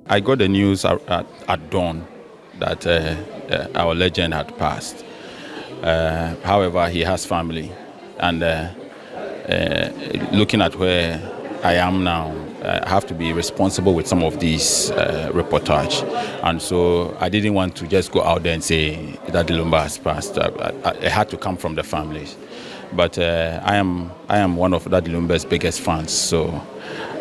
I got the news at dawn that our legend had passed. However, he has family, and looking at where I am now, I have to be responsible with some of these reportage, and so I didn't want to just go out there and say that Daddy Lumba has passed. It had to come from the families, but I am one of Daddy Lumba's biggest fans, so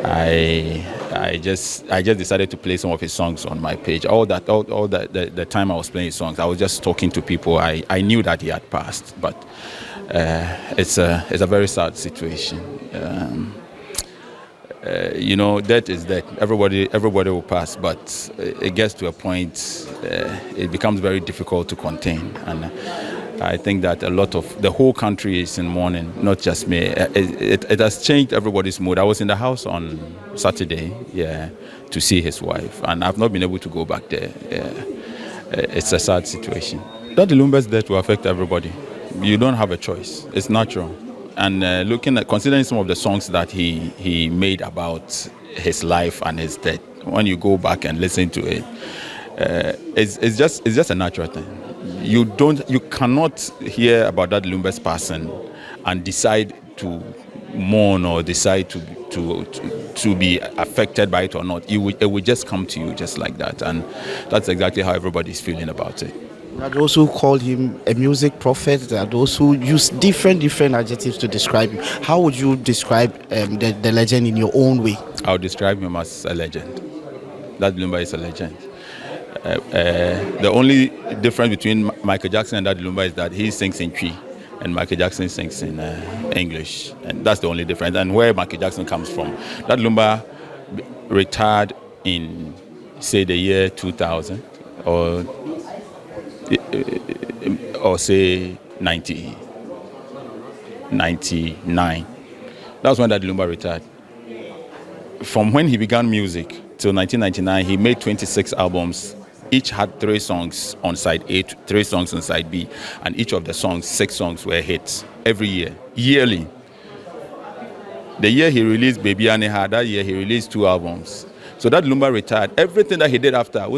I just decided to play some of his songs on my page. All the time I was playing his songs, I was just talking to people. I knew that he had passed, but it's a very sad situation. Death is death. Everybody will pass, but it gets to a point, it becomes very difficult to contain. And I think that the whole country is in mourning, not just me. It has changed everybody's mood. I was in the house on Saturday, to see his wife, and I've not been able to go back there. It's a sad situation. Daddy Lumba's death will affect everybody. You don't have a choice. It's natural. And considering some of the songs that he made about his life and his death, when you go back and listen to it, it's just a natural thing. You cannot hear about that Lumba's passing and decide to mourn or decide to be affected by it or not. It will just come to you just like that, and that's exactly how everybody's feeling about it. There are those who call him a music prophet. There are those who use different adjectives to describe him. How would you describe the legend in your own way? I would describe him as a legend. Daddy Lumba is a legend. The only difference between Michael Jackson and Daddy Lumba is that he sings in Twi and Michael Jackson sings in English. And that's the only difference. And where Michael Jackson comes from. Daddy Lumba retired in, say, the year 2000 or say 99. That's when Daddy Lumba retired. From when he began music till 1999, he made 26 albums. Each had 3 songs on side A, 3 songs on side B, and each of the songs, 6 songs, were hits every year, yearly. The year he released Baby Aneha, that year he released 2 albums. So that Lumba retired. Everything that he did after, all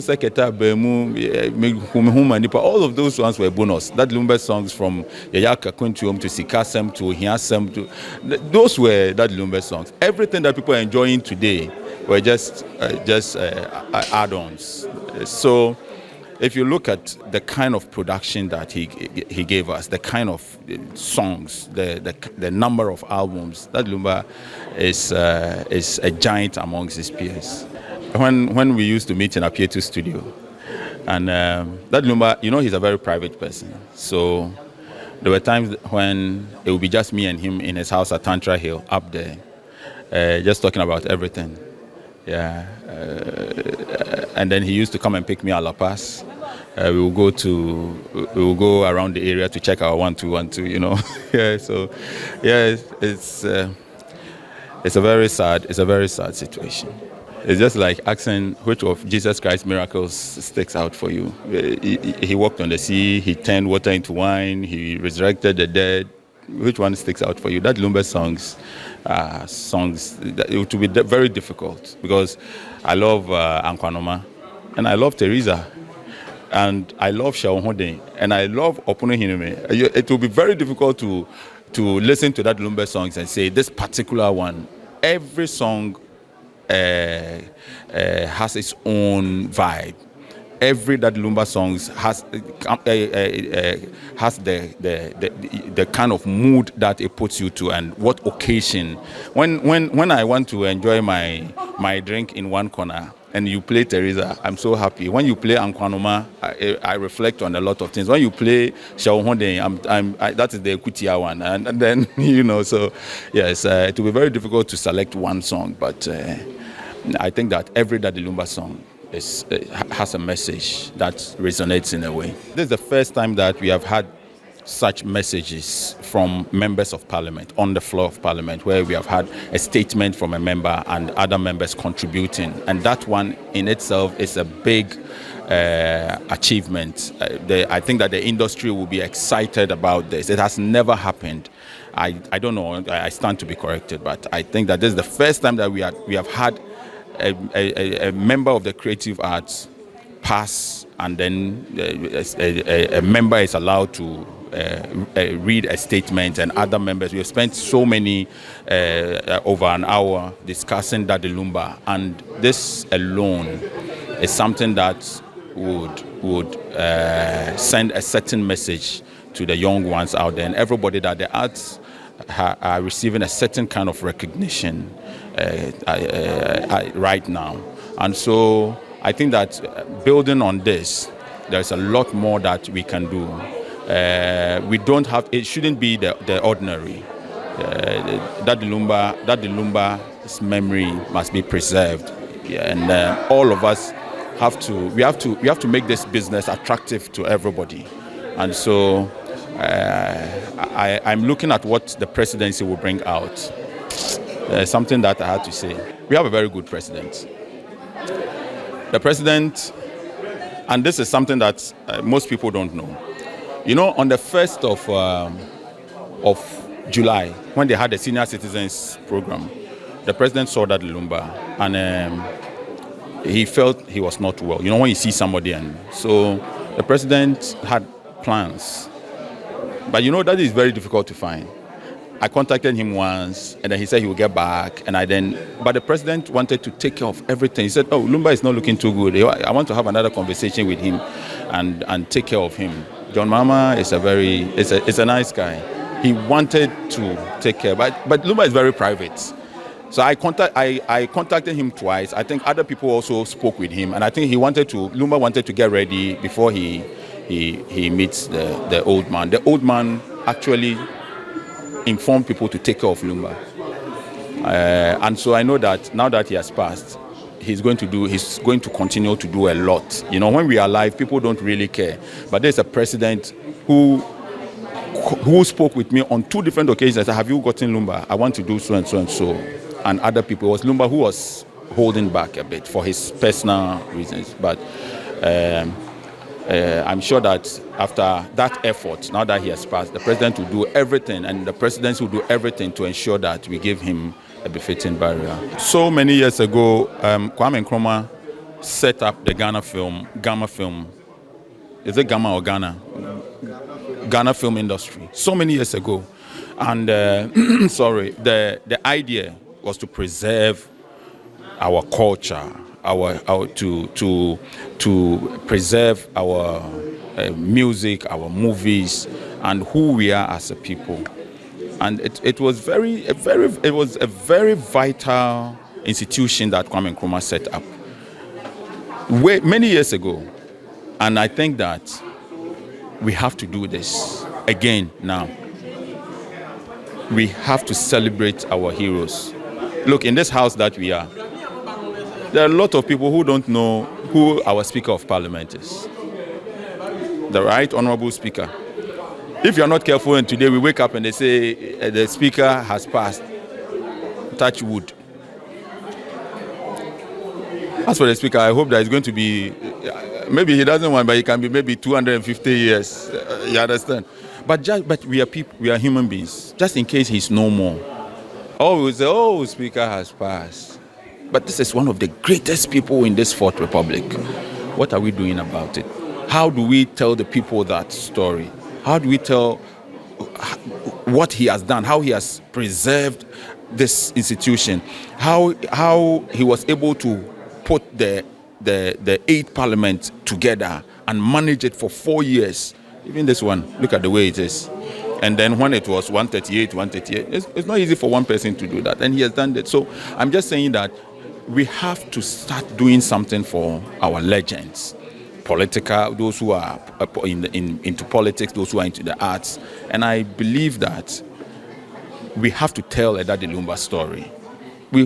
of those ones were bonus. That Lumba songs from Yayaka Kuntium to Sikasem to Hiasem, those were that Lumba songs. Everything that people are enjoying today were just add-ons. So if you look at the kind of production that he gave us, the kind of songs, the number of albums, that Lumba is a giant amongst his peers. When we used to meet in Apietu studio, and that Lumba, he's a very private person. So there were times when it would be just me and him in his house at Tantra Hill, up there, just talking about everything. And then he used to come and pick me at La Paz. We will go around the area to check our 1-2-1-2, it's a very sad situation. It's just like asking which of Jesus Christ's miracles sticks out for you. He walked on the sea, he turned water into wine, he resurrected the dead. Which one sticks out for you? That Lumba songs, it would be very difficult because I love Nkommo and I love Teresa and I love Shaohode and I love Opono Hineme. It will be very difficult to listen to that Lumba songs and say this particular one. Every song has its own vibe. Every that Lumba songs has the kind of mood that it puts you to and what occasion. When I want to enjoy my drink in one corner and you play Teresa, I'm so happy. When you play Nkommo, I reflect on a lot of things. When you play Shaohode, that is the Kutia one, and then So yes, it will be very difficult to select one song, but I think that every Daddy Lumba song has a message that resonates in a way. This is the first time that we have had such messages from members of parliament on the floor of parliament, where we have had a statement from a member and other members contributing, and that one in itself is a big achievement. I think that the industry will be excited about this. It has never happened. I don't know, I stand to be corrected, but I think that this is the first time that we have had a member of the creative arts pass, and then a member is allowed to read a statement, and other members. We have spent so many over an hour discussing Daddy Lumba, and this alone is something that would send a certain message to the young ones out there, and everybody, that the arts are receiving a certain kind of recognition right now. And so I think that building on this, there's a lot more that we can do. We don't have, it shouldn't be the ordinary. Daddy Lumba's memory must be preserved. Yeah, and all of us have to make this business attractive to everybody. And so I'm looking at what the presidency will bring out. Something that I had to say. We have a very good president. The president, and this is something that most people don't know. You know, on the 1st of July, when they had the senior citizens program, the president saw Daddy Lumba, and he felt he was not well. You know, when you see somebody, and so the president had plans. But you know, that is very difficult to find. I contacted him once, and then he said he would get back, but the president wanted to take care of everything. He said, "Oh, Lumba is not looking too good. I want to have another conversation with him, and take care of him." John Mama is a nice guy. He wanted to take care, but Lumba is very private. So I contacted him twice. I think other people also spoke with him, and I think Lumba wanted to get ready before he meets the old man. The old man actually informed people to take care of Lumba. And so I know that now that he has passed, he's going to continue to do a lot. You know, when we are alive, people don't really care. But there's a president who spoke with me on 2 different occasions. I said, "Have you gotten Lumba? I want to do so and so and so." And other people, it was Lumba who was holding back a bit for his personal reasons. But I'm sure that after that effort, now that he has passed, the president will do everything, and the presidency will do everything to ensure that we give him a befitting burial. So many years ago, Kwame Nkrumah set up the Gamma Film. Is it Gamma or Ghana? Ghana film industry. So many years ago. And the idea was to preserve our culture, to preserve our music, our movies, and who we are as a people. And it was a very vital institution that Kwame Nkrumah set up many years ago. And I think that we have to do this again now. We have to celebrate our heroes. Look, in this house that we are, there are a lot of people who don't know who our Speaker of Parliament is. The Right Honorable Speaker. If you're not careful, and today we wake up and they say the Speaker has passed, touch wood. As for the Speaker, I hope that it's going to be, maybe he doesn't want, but he can be maybe 250 years. You understand? But we are people, we are human beings. Just in case he's no more. Oh, we say, oh, Speaker has passed. But this is one of the greatest people in this Fourth Republic. What are we doing about it? How do we tell the people that story? How do we tell what he has done, how he has preserved this institution, how he was able to put the 8th Parliament together and manage it for 4 years? Even this one, look at the way it is. And then when it was 138, it's not easy for one person to do that, and he has done it. So I'm just saying that we have to start doing something for our legends, political, those who are into politics, those who are into the arts. And I believe that we have to tell a Daddy Lumba story. We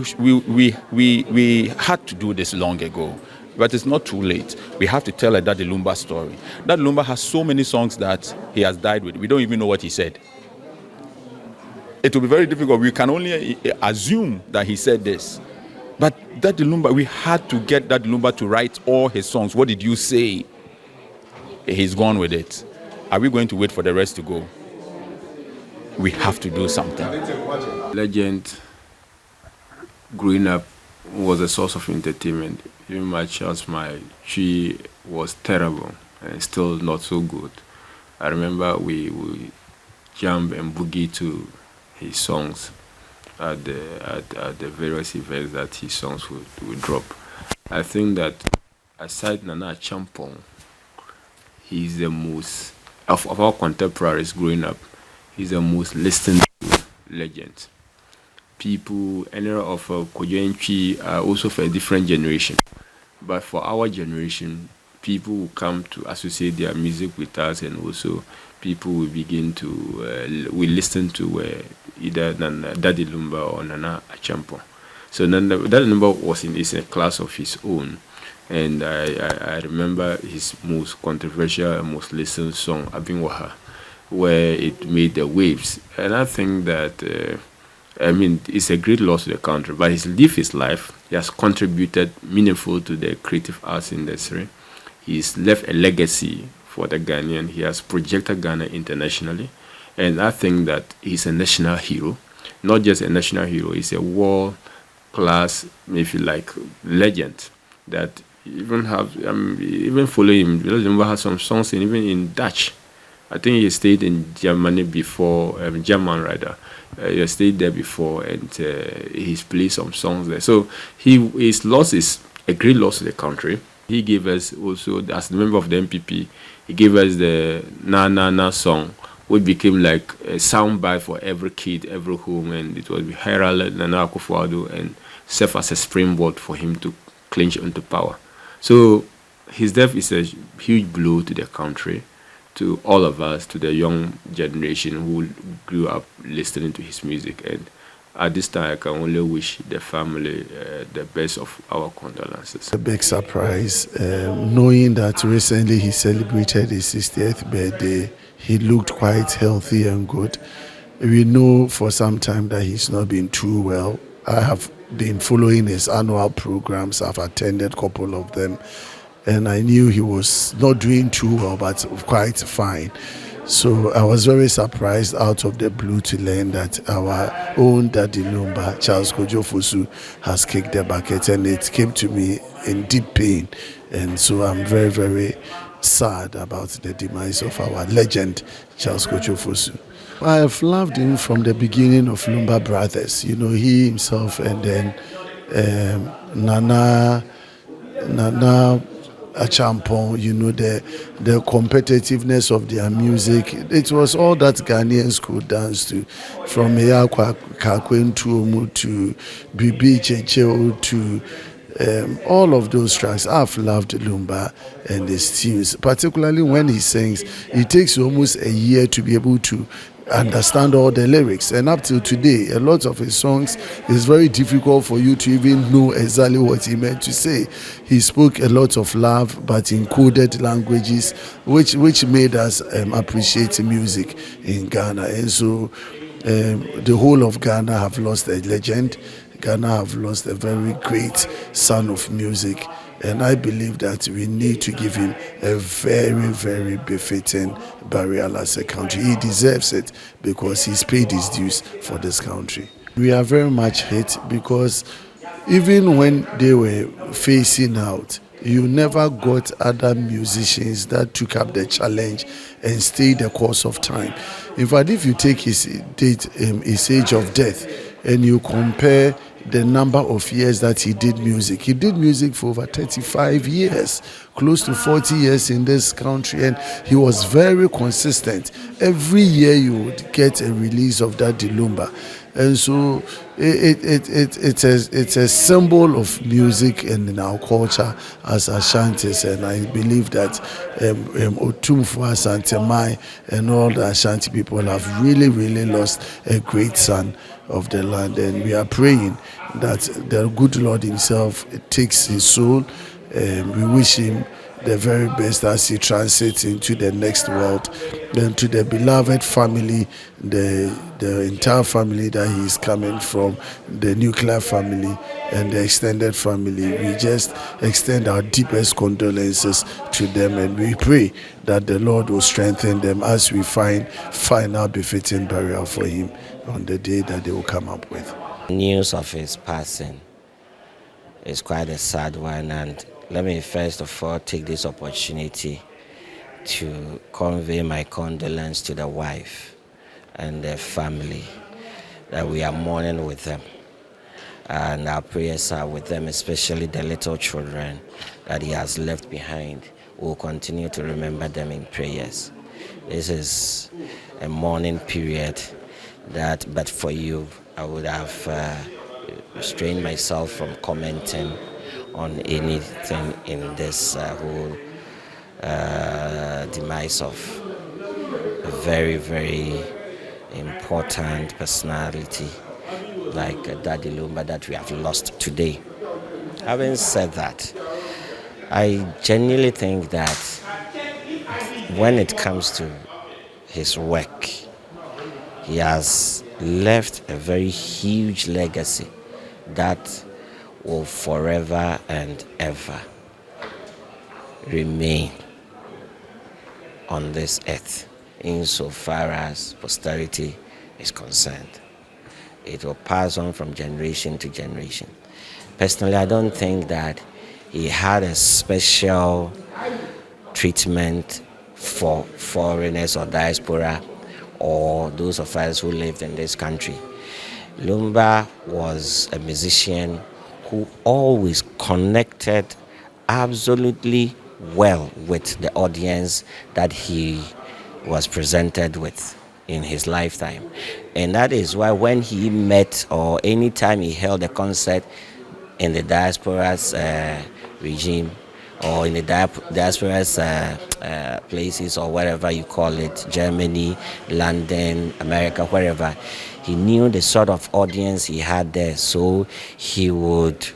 had to do this long ago, but it's not too late. We have to tell a Daddy Lumba story. Daddy Lumba has so many songs that he has died with. We don't even know what he said. It will be very difficult. We can only assume that he said this. But Daddy Lumba, we had to get Daddy Lumba to write all his songs. What did you say? He's gone with it. Are we going to wait for the rest to go? We have to do something. Legend growing up was a source of entertainment. Even my tree was terrible and still not so good. I remember we jump and boogie to his songs at the various events that his songs would drop. I think that aside Nana Champong, he's the most of our contemporaries growing up. He's the most listened to legend. People, any of Kojo are also for a different generation. But for our generation, people will come to associate their music with us, and also people will begin to we listen to either Daddy Lumba or Nana Achampo. So Daddy Lumba is a class of his own, and I remember his most controversial and most listened song, Abin Waha, where it made the waves, and I think that. It's a great loss to the country, but he's lived his life. He has contributed meaningful to the creative arts industry. He's left a legacy for the Ghanaian. He has projected Ghana internationally, and I think that he's a national hero. Not just a national hero, he's a world class, if you like, legend that even have even follow him. Remember, has some songs even in Dutch. I think he stayed in Germany before, German rather. He stayed there before, and he's played some songs there. So his loss is a great loss to the country. He gave us also, as the member of the MPP, he gave us the Na Na Na song, which became like a soundbite for every kid, every home, and it was heralded Nana Akufo-Addo and served as a springboard for him to clinch onto power. So his death is a huge blow to the country, to all of us, to the young generation who grew up listening to his music. And at this time, I can only wish the family the best of our condolences. A big surprise, knowing that recently he celebrated his 60th birthday. He looked quite healthy and good. We know for some time that he's not been too well. I have been following his annual programs. I've attended a couple of them, and I knew he was not doing too well, but quite fine. So I was very surprised out of the blue to learn that our own Daddy Lumba, Charles Kojo Fosu, has kicked the bucket, and it came to me in deep pain. And so I'm very, very sad about the demise of our legend, Charles Kojo Fosu. I have loved him from the beginning of Lumba Brothers. You know, he himself, and then Nana Achampong, you know, the competitiveness of their music. It was all that Ghanaians could dance to, from Eyakwa Kakwentuomu to Bibi Checheo to all of those tracks. I've loved Lumba and his tunes, particularly when he sings. It takes almost a year to be able to understand all the lyrics, and up till today a lot of his songs is very difficult for you to even know exactly what he meant to say. He spoke a lot of love, but in coded languages, which made us appreciate music in Ghana. And so the whole of Ghana have lost a legend. Ghana have lost a very great son of music, and I believe that we need to give him a very, very befitting burial as a country. He deserves it because he's paid his dues for this country. We are very much hit because even when they were facing out, you never got other musicians that took up the challenge and stayed the course of time. In fact, if you take his age of death and you compare the number of years that he did music for over 35 years, close to 40 years in this country, and he was very consistent. Every year you would get a release of Daddy Lumba, and so it's a symbol of music and in our culture as Ashantis, and I believe that Otumfo Asantemai and all the Ashanti people have really, really lost a great son of the land, and we are praying that the good Lord himself takes his soul. We wish him the very best as he transits into the next world. Then to the beloved family, the entire family that he is coming from, the nuclear family and the extended family, we just extend our deepest condolences to them, and we pray that the Lord will strengthen them as we find final befitting burial for him on the day that they will come up with. News of his passing is quite a sad one, and let me first of all take this opportunity to convey my condolence to the wife and the family that we are mourning with them. And our prayers are with them, especially the little children that he has left behind. We'll continue to remember them in prayers. This is a mourning period that, but for you, I would have restrained myself from commenting on anything in this whole demise of a very, very important personality like Daddy Lumba that we have lost today. Having said that, I genuinely think that when it comes to his work, he has left a very huge legacy that will forever and ever remain on this earth insofar as posterity is concerned. It will pass on from generation to generation. Personally, I don't think that he had a special treatment for foreigners or diaspora or those of us who lived in this country. Lumba was a musician who always connected absolutely well with the audience that he was presented with in his lifetime. And that is why when he met or anytime he held a concert in the diaspora's regime or in the diaspora's places or wherever you call it, Germany, London, America, wherever, he knew the sort of audience he had there, so he would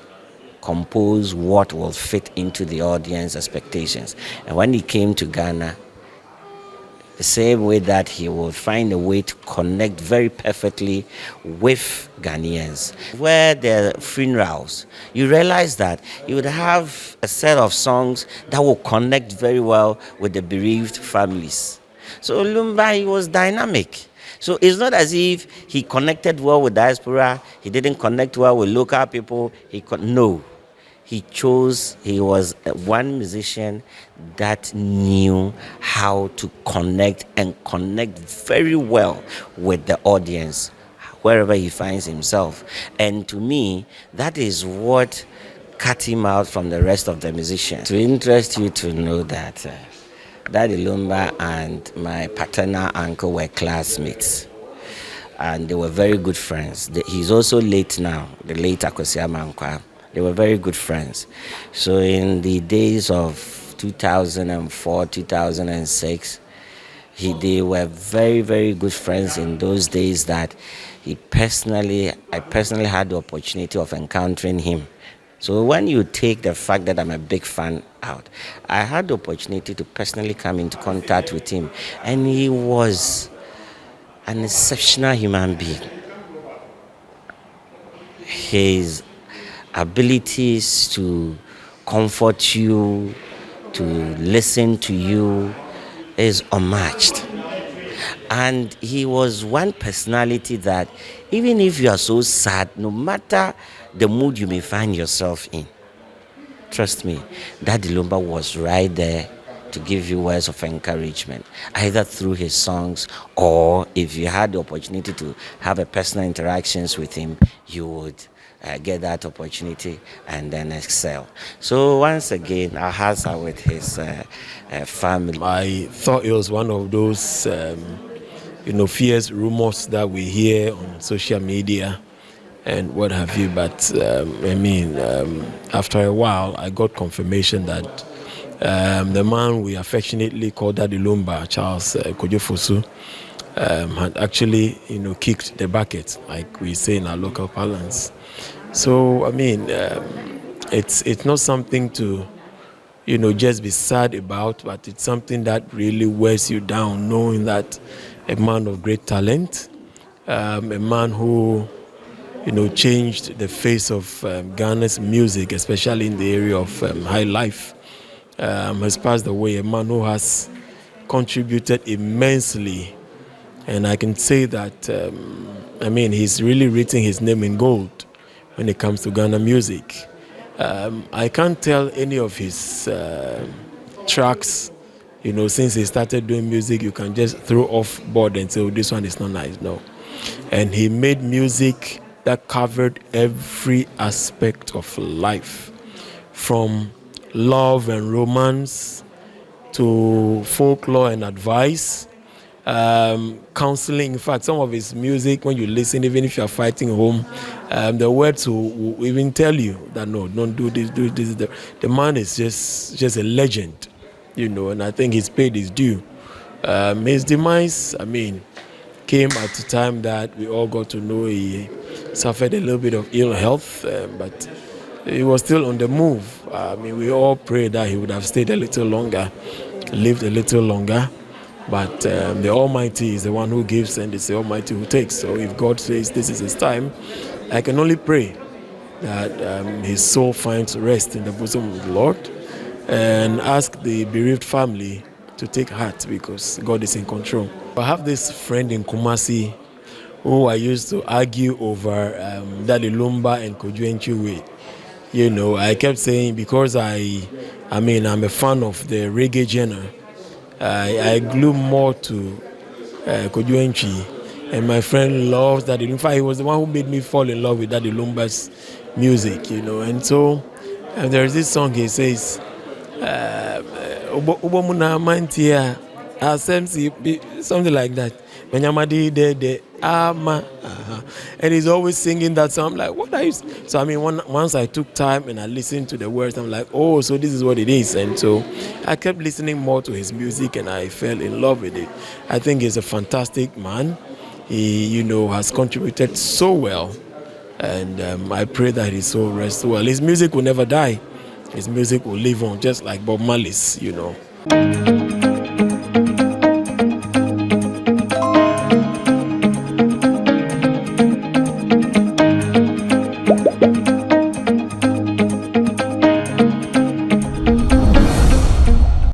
compose what will fit into the audience expectations. And when he came to Ghana, the same way that he would find a way to connect very perfectly with Ghanaians. Where there are funerals, you realize that you would have a set of songs that will connect very well with the bereaved families. So Lumba, he was dynamic. So it's not as if he connected well with diaspora, he didn't connect well with local people. No. He was one musician that knew how to connect and connect very well with the audience wherever he finds himself. And to me, that is what cut him out from the rest of the musicians. To interest you to know that Daddy Lumba and my paternal uncle were classmates. And they were very good friends. He's also late now, the late Akosia Mankwa. They were very good friends. So in the days of 2004, 2006, they were very, very good friends in those days that I personally had the opportunity of encountering him. So when you take the fact that I'm a big fan out, I had the opportunity to personally come into contact with him. And he was an exceptional human being. His abilities to comfort you, to listen to you is unmatched. And he was one personality that even if you are so sad, no matter the mood you may find yourself in, trust me, Daddy Lumba was right there to give you words of encouragement, either through his songs or if you had the opportunity to have a personal interactions with him, you would get that opportunity and then excel. So once again, our hearts are with his family. I thought it was one of those, fierce rumors that we hear on social media and what have you. But after a while, I got confirmation that the man we affectionately call Daddy Lumba, Charles Kojofosu, had actually, kicked the bucket, like we say in our local parlance. So, it's not something to, just be sad about, but it's something that really wears you down, knowing that a man of great talent, a man who, changed the face of Ghana's music, especially in the area of high life, has passed away, a man who has contributed immensely. And I can say that, he's really written his name in gold when it comes to Ghana music. I can't tell any of his tracks, since he started doing music, you can just throw off board and say, oh, this one is not nice. No. And he made music that covered every aspect of life, from love and romance to folklore and advice, counseling. In fact, some of his music, when you listen, even if you are fighting home, the words will even tell you that no, don't do this, do this. The man is just a legend, and I think he's paid his due. His demise, came at a time that we all got to know he suffered a little bit of ill health, but he was still on the move. We all prayed that he would have stayed a little longer, lived a little longer. But the Almighty is the one who gives, and it's the Almighty who takes. So if God says this is his time, I can only pray that his soul finds rest in the bosom of the Lord, and ask the bereaved family to take heart, because God is in control. I have this friend in Kumasi who I used to argue over Daddy Lumba and Kojuenchi with. I kept saying, because I'm a fan of the reggae genre, I glue more to Kojuenchi, and my friend loves Daddy. In fact, he was the one who made me fall in love with Daddy Lumba's music, And so there's this song he says, Ubomuna Mantia, something like that. And he's always singing that song. I'm like, what are you? So once I took time and I listened to the words, I'm like, oh, so this is what it is. And so I kept listening more to his music, and I fell in love with it. I think he's a fantastic man. He, has contributed so well, and I pray that his soul rests well. His music will never die. His music will live on, just like Bob Marley's.